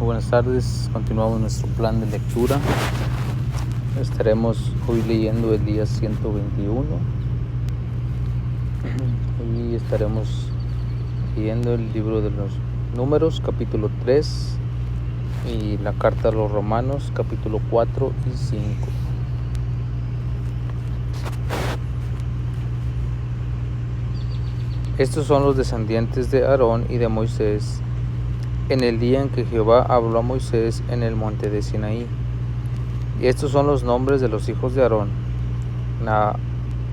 Muy buenas tardes, continuamos nuestro plan de lectura. Estaremos hoy leyendo el día 121 y estaremos leyendo el libro de los Números, capítulo 3, y la carta a los Romanos, capítulo 4 y 5. Estos son los descendientes de Aarón y de Moisés en el día en que Jehová habló a Moisés en el monte de Sinaí. Y estos son los nombres de los hijos de Aarón: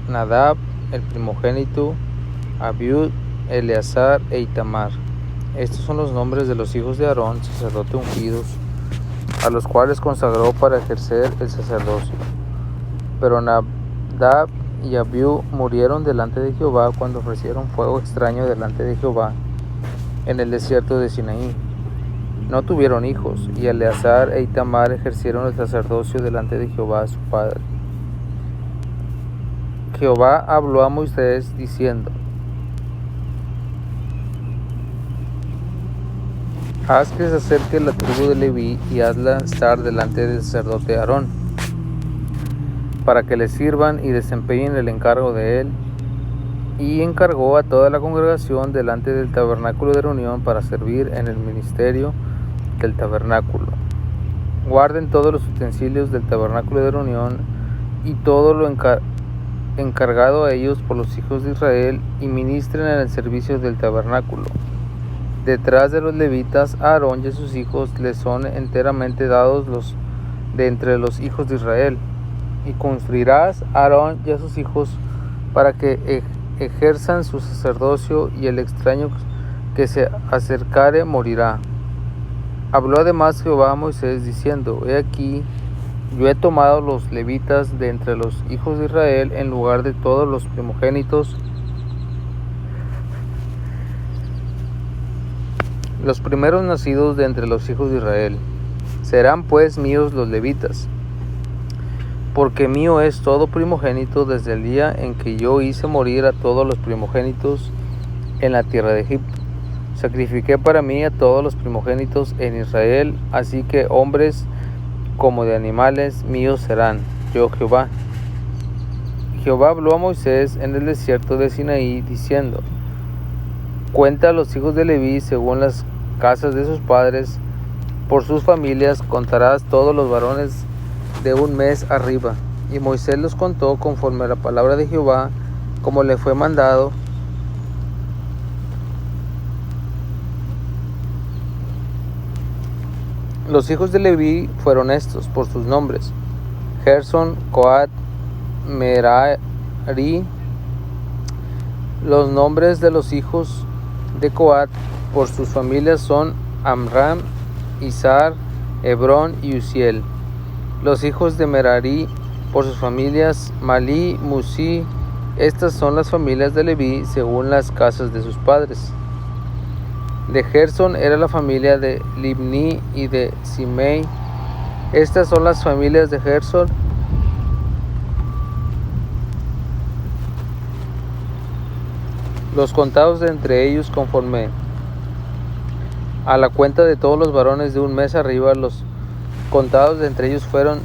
Nadab, el primogénito, Abiud, Eleazar e Itamar. Estos son los nombres de los hijos de Aarón, sacerdote ungidos, a los cuales consagró para ejercer el sacerdocio. Pero Nadab y Abiú murieron delante de Jehová cuando ofrecieron fuego extraño delante de Jehová en el desierto de Sinaí. No tuvieron hijos, y Eleazar e Itamar ejercieron el sacerdocio delante de Jehová su padre. Jehová habló a Moisés diciendo: haz que se acerque la tribu de Leví y hazla estar delante del sacerdote Aarón, para que le sirvan y desempeñen el encargo de él. Y encargó a toda la congregación delante del tabernáculo de reunión para servir en el ministerio del tabernáculo. Guarden todos los utensilios del tabernáculo de reunión y todo lo encargado a ellos por los hijos de Israel, y ministren en el servicio del tabernáculo. Detrás de los levitas, Aarón y a sus hijos les son enteramente dados los de entre los hijos de Israel. Y construirás a Aarón y a sus hijos para que ejerzan su sacerdocio, y el extraño que se acercare morirá. Habló además Jehová a Moisés diciendo: he aquí, yo he tomado los levitas de entre los hijos de Israel en lugar de todos los primogénitos, los primeros nacidos de entre los hijos de Israel. Serán pues míos los levitas, porque mío es todo primogénito desde el día en que yo hice morir a todos los primogénitos en la tierra de Egipto. Sacrifiqué para mí a todos los primogénitos en Israel, así que hombres como de animales míos serán, yo Jehová. Jehová habló a Moisés en el desierto de Sinaí, diciendo: cuenta a los hijos de Leví según las casas de sus padres, por sus familias contarás todos los varones de un mes arriba. Y Moisés los contó conforme a la palabra de Jehová, como le fue mandado. Los hijos de Leví fueron estos por sus nombres: Gersón, Coat, Merari. Los nombres de los hijos de Coat por sus familias son Amram, Izhar, Hebrón y Uziel. Los hijos de Merari por sus familias, Malí, Musí. Estas son las familias de Leví según las casas de sus padres. De Gersón era la familia de Libni y de Simei. Estas son las familias de Gersón. Los contados de entre ellos conforme a la cuenta de todos los varones de un mes arriba, los contados de entre ellos fueron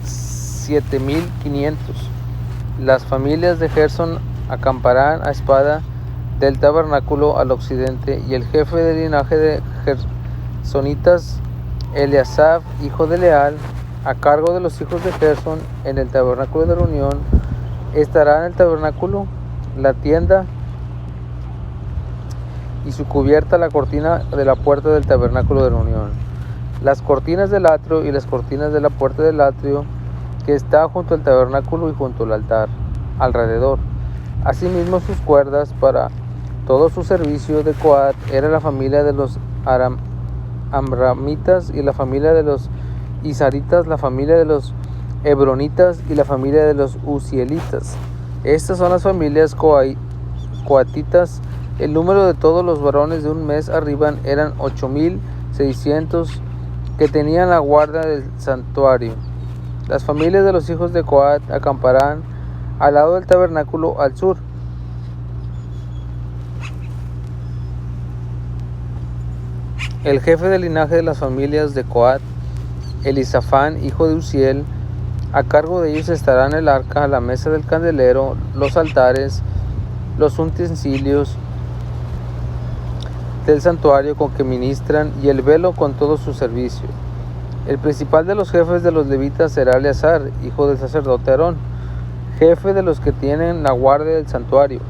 7,500. Las familias de Gersón acamparán a espada del tabernáculo al occidente, y el jefe del linaje de Gersonitas, Eliasaf, hijo de Leal, a cargo de los hijos de Gersón en el tabernáculo de reunión. Estará en el tabernáculo la tienda y su cubierta, la cortina de la puerta del tabernáculo de reunión, las cortinas del atrio y las cortinas de la puerta del atrio que está junto al tabernáculo y junto al altar, alrededor. Asimismo sus cuerdas para todo su servicio. De Coat era la familia de los Amramitas, y la familia de los Izharitas, la familia de los Hebronitas y la familia de los Uzielitas. Estas son las familias coatitas. El número de todos los varones de un mes arriba eran 8,600 que tenían la guardia del santuario. Las familias de los hijos de Coat acamparán al lado del tabernáculo al sur. El jefe del linaje de las familias de Coat, Elisafán, hijo de Uziel. A cargo de ellos estarán el arca, la mesa del candelero, los altares, los utensilios del santuario con que ministran y el velo con todo su servicio. El principal de los jefes de los levitas será Eleazar, hijo del sacerdote Aarón, jefe de los que tienen la guardia del santuario.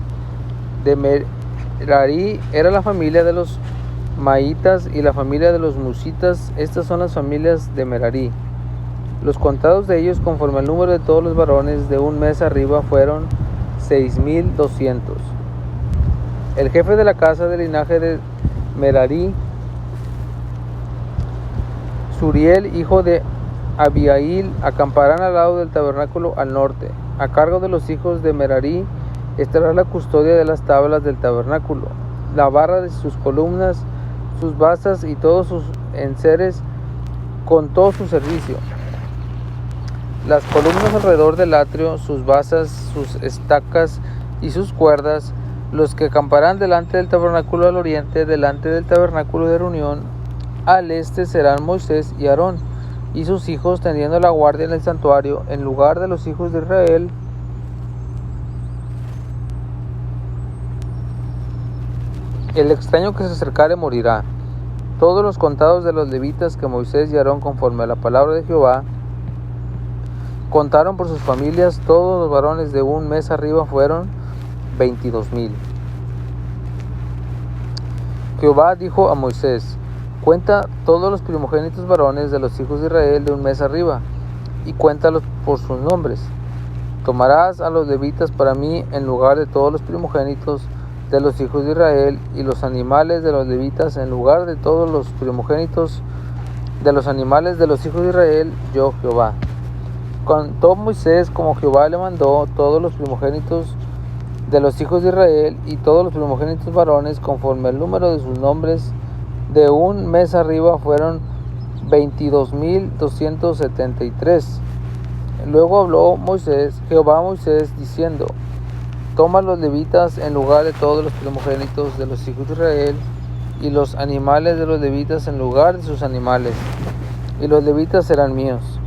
De Merari era la familia de los Maitas y la familia de los Musitas. Estas son las familias de Merari. Los contados de ellos, conforme al número de todos los varones de un mes arriba, fueron 6,200. El jefe de la casa del linaje de Merari, Suriel, hijo de Abiail, acamparán al lado del tabernáculo al norte. A cargo de los hijos de Merari estará la custodia de las tablas del tabernáculo, la barra de sus columnas, sus basas y todos sus enseres con todo su servicio. Las columnas alrededor del atrio, sus basas, sus estacas y sus cuerdas, los que acamparán delante del tabernáculo al oriente, delante del tabernáculo de reunión, al este serán Moisés y Aarón y sus hijos teniendo la guardia en el santuario, en lugar de los hijos de Israel. El extraño que se acercare morirá. Todos los contados de los levitas que Moisés y Aarón, conforme a la palabra de Jehová, contaron por sus familias, todos los varones de un mes arriba fueron 22,000. Jehová dijo a Moisés: cuenta todos los primogénitos varones de los hijos de Israel de un mes arriba, y cuéntalos por sus nombres. Tomarás a los levitas para mí en lugar de todos los primogénitos de los hijos de Israel, y los animales de los levitas en lugar de todos los primogénitos de los animales de los hijos de Israel, yo Jehová. Contó Moisés como Jehová le mandó todos los primogénitos de los hijos de Israel y todos los primogénitos varones conforme al número de sus nombres de un mes arriba fueron 22,273. Luego habló Jehová a Moisés diciendo: toma los levitas en lugar de todos los primogénitos de los hijos de Israel y los animales de los levitas en lugar de sus animales, y los levitas serán míos,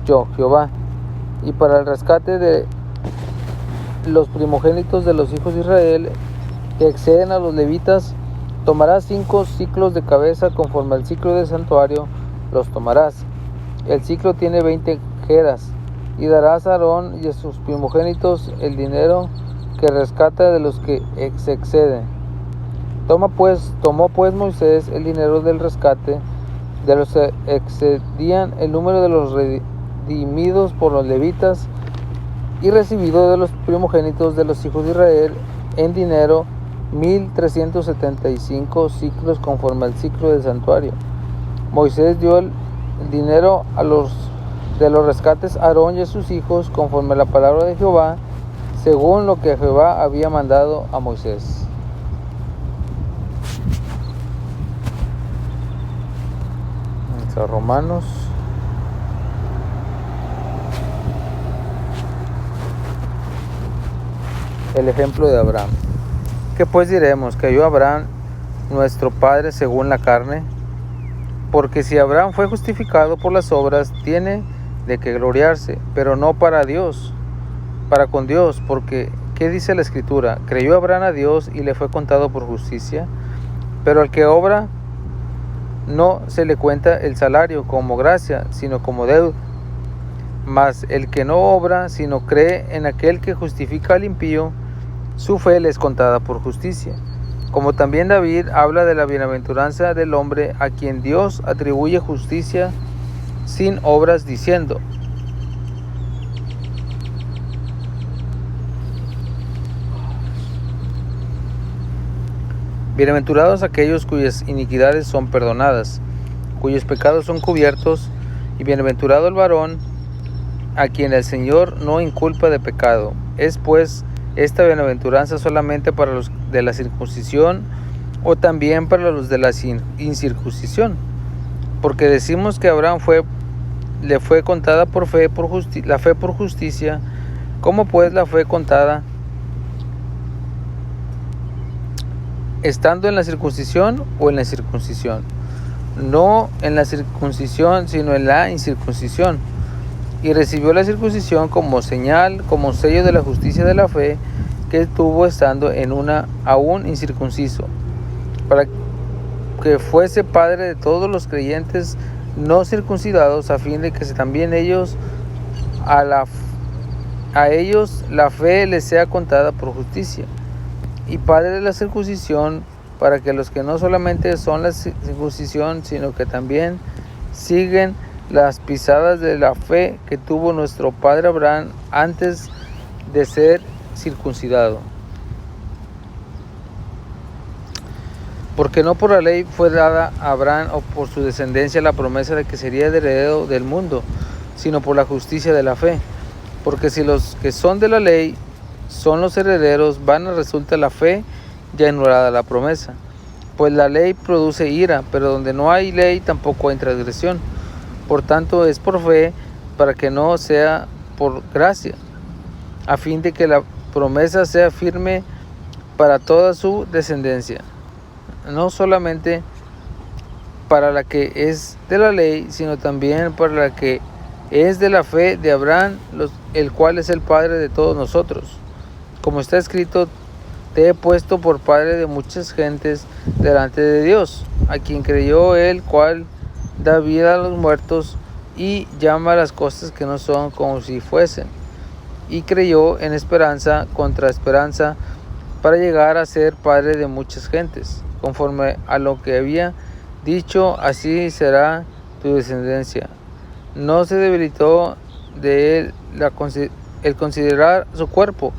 yo Jehová. Y para el rescate de los primogénitos de los hijos de Israel que exceden a los levitas, tomarás 5 ciclos de cabeza conforme al ciclo del santuario, los tomarás. El ciclo tiene 20 jeras, y darás a Aarón y a sus primogénitos el dinero que rescata de los que se exceden. Tomó pues Moisés el dinero del rescate de los que excedían el número de los redimidos por los levitas y recibido de los primogénitos de los hijos de Israel en dinero 1,375 ciclos conforme al ciclo del santuario. Moisés dio el dinero de los rescates a Aarón y a sus hijos conforme a la palabra de Jehová, según lo que Jehová había mandado a Moisés. Romanos. El ejemplo de Abraham. ¿Qué pues diremos? ¿Que halló Abraham nuestro padre según la carne? Porque si Abraham fue justificado por las obras, tiene de qué gloriarse, pero no para con Dios, porque ¿qué dice la Escritura? Creyó Abraham a Dios y le fue contado por justicia. Pero al que obra, no se le cuenta el salario como gracia, sino como deuda. Mas el que no obra, sino cree en aquel que justifica al impío, su fe le es contada por justicia. Como también David habla de la bienaventuranza del hombre a quien Dios atribuye justicia sin obras, diciendo: bienaventurados aquellos cuyas iniquidades son perdonadas, cuyos pecados son cubiertos, y bienaventurado el varón a quien el Señor no inculpa de pecado. Es pues esta bienaventuranza solamente para los de la circuncisión o también para los de la incircuncisión, porque decimos que a Abraham le fue contada la fe por justicia. ¿Cómo pues la fue contada? ¿Estando en la circuncisión o en la incircuncisión? no en la circuncisión, sino en la incircuncisión. Y recibió la circuncisión como señal, como sello de la justicia de la fe que tuvo estando en una aún incircunciso, para que fuese padre de todos los creyentes no circuncidados, a fin de que también ellos a ellos la fe les sea contada por justicia, y padre de la circuncisión, para que los que no solamente son la circuncisión, sino que también siguen las pisadas de la fe que tuvo nuestro padre Abraham antes de ser circuncidado. Porque no por la ley fue dada a Abraham o por su descendencia la promesa de que sería heredero del mundo, sino por la justicia de la fe. Porque si los que son de la ley son los herederos, vana resulta la fe, ya anulada la promesa. Pues la ley produce ira, pero donde no hay ley tampoco hay transgresión. Por tanto es por fe, para que no sea por gracia, a fin de que la promesa sea firme para toda su descendencia, no solamente para la que es de la ley, sino también para la que es de la fe de Abraham, el cual es el Padre de todos nosotros. Como está escrito, te he puesto por padre de muchas gentes delante de Dios, a quien creyó él, cual da vida a los muertos y llama a las cosas que no son como si fuesen. Y creyó en esperanza contra esperanza, para llegar a ser padre de muchas gentes, conforme a lo que había dicho, así será tu descendencia. No se debilitó de él el considerar su cuerpo,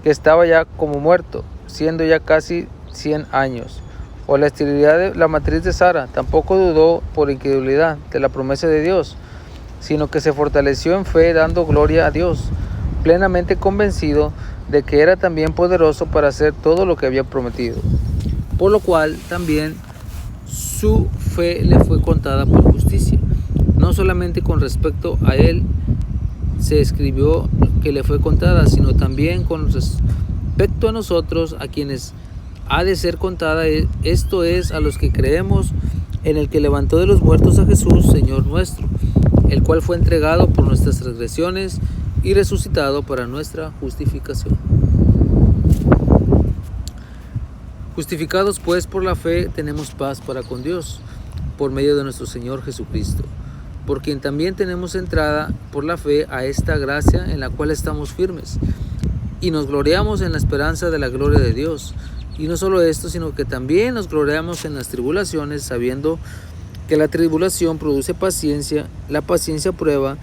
que estaba ya como muerto, siendo ya casi 100 años, o la esterilidad de la matriz de Sara. Tampoco dudó por incredulidad de la promesa de Dios, sino que se fortaleció en fe, dando gloria a Dios, plenamente convencido de que era también poderoso para hacer todo lo que había prometido. Por lo cual también su fe le fue contada por justicia. No solamente con respecto a él se escribió que le fue contada, sino también con respecto a nosotros, a quienes ha de ser contada, esto es, a los que creemos en el que levantó de los muertos a Jesús, Señor nuestro, el cual fue entregado por nuestras transgresiones y resucitado para nuestra justificación. Justificados pues por la fe, tenemos paz para con Dios, por medio de nuestro Señor Jesucristo, por quien también tenemos entrada por la fe a esta gracia en la cual estamos firmes, y nos gloriamos en la esperanza de la gloria de Dios. Y no solo esto, sino que también nos gloriamos en las tribulaciones, sabiendo que la tribulación produce paciencia, la paciencia prueba,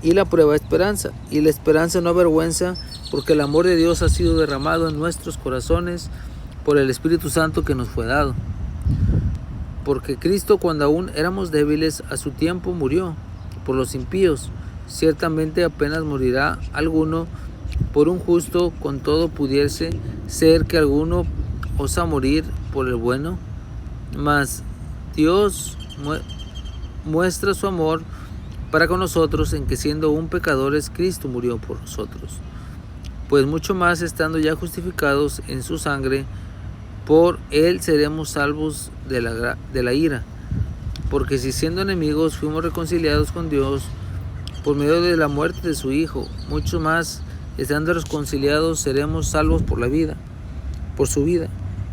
y la prueba esperanza, y la esperanza no avergüenza, porque el amor de Dios ha sido derramado en nuestros corazones por el Espíritu Santo que nos fue dado. Porque Cristo, cuando aún éramos débiles, a su tiempo murió por los impíos. Ciertamente apenas morirá alguno por un justo, con todo pudiese ser que alguno osa morir por el bueno. Mas Dios muestra su amor para con nosotros, en que siendo aún pecadores, Cristo murió por nosotros. Pues mucho más, estando ya justificados en su sangre, por él seremos salvos de la ira. Porque si siendo enemigos fuimos reconciliados con Dios por medio de la muerte de su Hijo, mucho más, estando reconciliados, seremos salvos por su vida.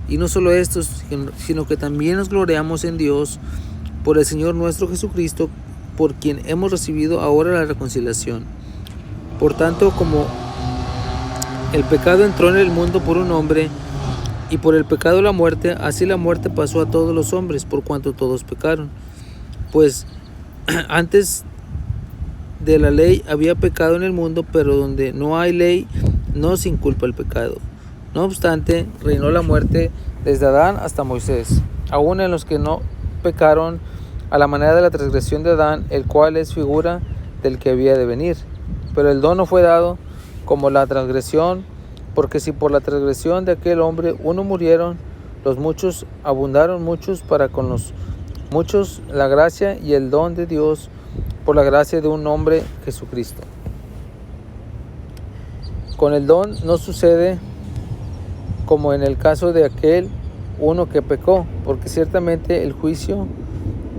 Y no solo esto, sino que también nos gloriamos en Dios por el Señor nuestro Jesucristo, por quien hemos recibido ahora la reconciliación. Por tanto, como el pecado entró en el mundo por un hombre, y por el pecado la muerte, así la muerte pasó a todos los hombres, por cuanto todos pecaron. Pues antes de la ley había pecado en el mundo, pero donde no hay ley no se inculpa el pecado. No obstante, reinó la muerte desde Adán hasta Moisés, aun en los que no pecaron, a la manera de la transgresión de Adán, el cual es figura del que había de venir. Pero el don no fue dado como la transgresión, porque si por la transgresión de aquel hombre uno murieron, los muchos abundaron muchos para con los muchos la gracia y el don de Dios por la gracia de un hombre, Jesucristo. Con el don no sucede como en el caso de aquel uno que pecó, porque ciertamente el juicio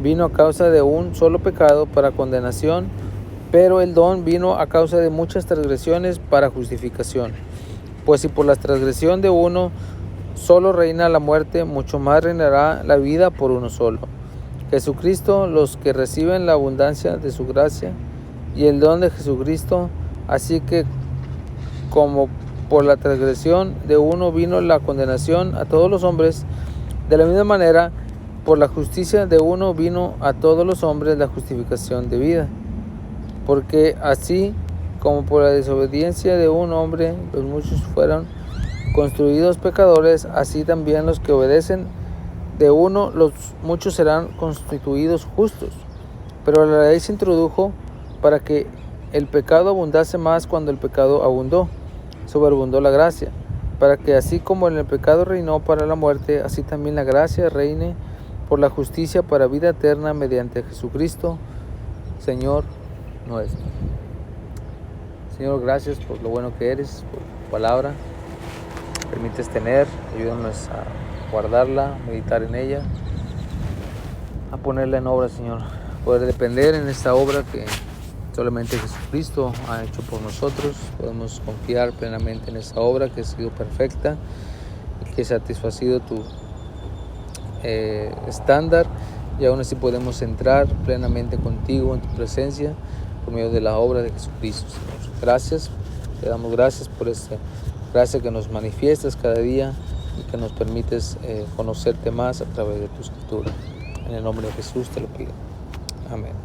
vino a causa de un solo pecado para condenación, pero el don vino a causa de muchas transgresiones para justificación. Pues si por la transgresión de uno solo reina la muerte, mucho más reinará la vida por uno solo, Jesucristo, los que reciben la abundancia de su gracia y el don de Jesucristo. Así que como por la transgresión de uno vino la condenación a todos los hombres, de la misma manera por la justicia de uno vino a todos los hombres la justificación de vida. Porque así como por la desobediencia de un hombre los muchos fueron constituidos pecadores, así también los que obedecen de uno los muchos serán constituidos justos. Pero la ley se introdujo para que el pecado abundase más. Cuando el pecado abundó, sobreabundó la gracia, para que así como en el pecado reinó para la muerte, así también la gracia reine por la justicia para vida eterna mediante Jesucristo, Señor nuestro. Señor, gracias por lo bueno que eres, por tu palabra. Permites tener, ayúdanos a guardarla, meditar en ella, a ponerla en obra, Señor. Poder depender en esta obra que solamente Jesucristo ha hecho por nosotros. Podemos confiar plenamente en esa obra que ha sido perfecta y que ha satisfacido tu estándar, y aún así podemos entrar plenamente contigo en tu presencia por medio de la obra de Jesucristo, Señor. Gracias, te damos gracias por esta gracia que nos manifiestas cada día y que nos permites conocerte más a través de tu escritura. En el nombre de Jesús te lo pido. Amén.